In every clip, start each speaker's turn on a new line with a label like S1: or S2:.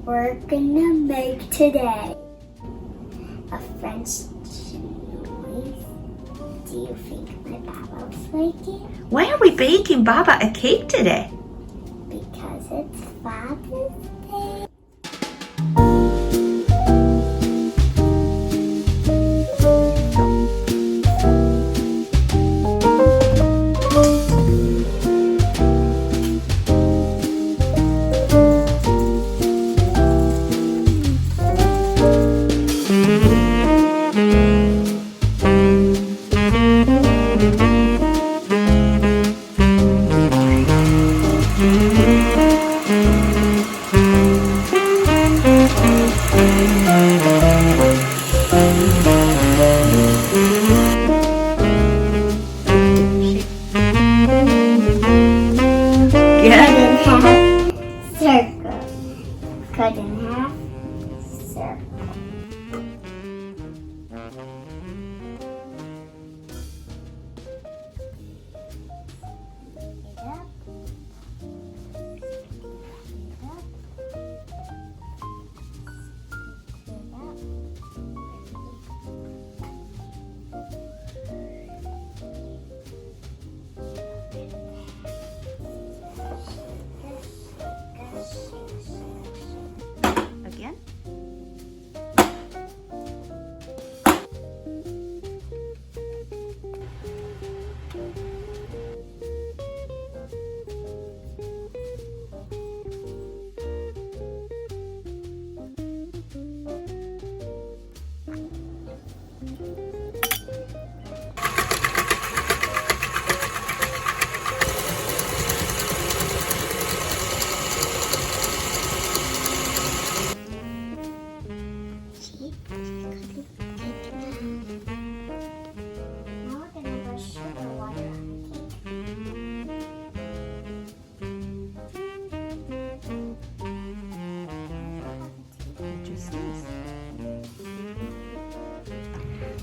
S1: we're gonna make today a French genoise. Do you think my Baba will like it?
S2: Why are we baking Baba a cake today?
S1: Because it's Father's Day. Circle. Cut in half. Circle.
S2: Again?
S1: Now we're gonna put sugar water on the cake.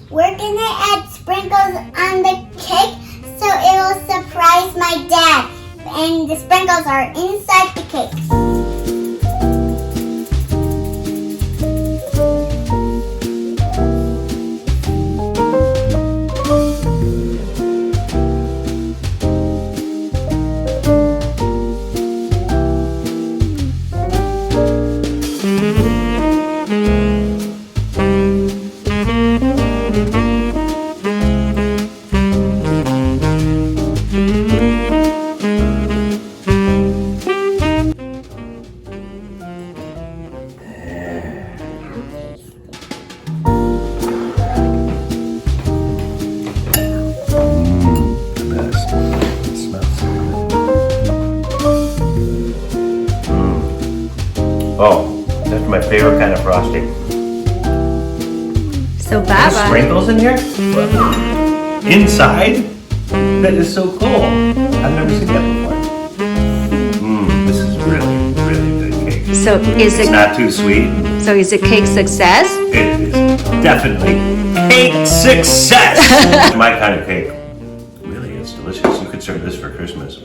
S1: We're gonna add sprinkles on the cake so it will surprise my dad. And the sprinkles are inside the cake.
S3: Oh, that's my favorite kind of frosting.
S2: So
S3: There's
S2: Baba,
S3: sprinkles in here? Inside? That is so cool. I've never seen that before. This is really, really good cake.
S2: so is
S3: It's
S2: it
S3: not too sweet.
S2: so is it cake success?
S3: It is definitely cake success. My kind of cake. Really, it's delicious. You could serve this for Christmas.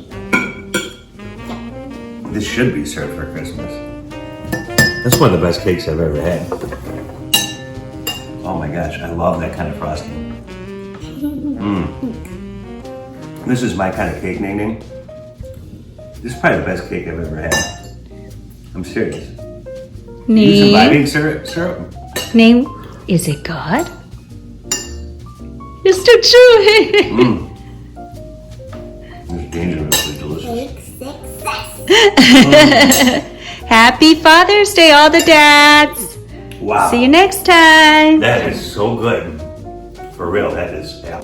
S3: This should be served for Christmas. That's one of the best cakes I've ever had. Oh my gosh, I love that kind of frosting. This is my kind of cake, Ning Ning. This is probably the best cake I've ever had. I'm serious. You surviving syrup?
S2: Ning, is it good? It's too true.
S3: It's dangerously delicious.
S1: Cake success.
S2: Happy Father's Day, all the dads.
S3: Wow.
S2: See you next time.
S3: That is so good. For real, that is. Yeah.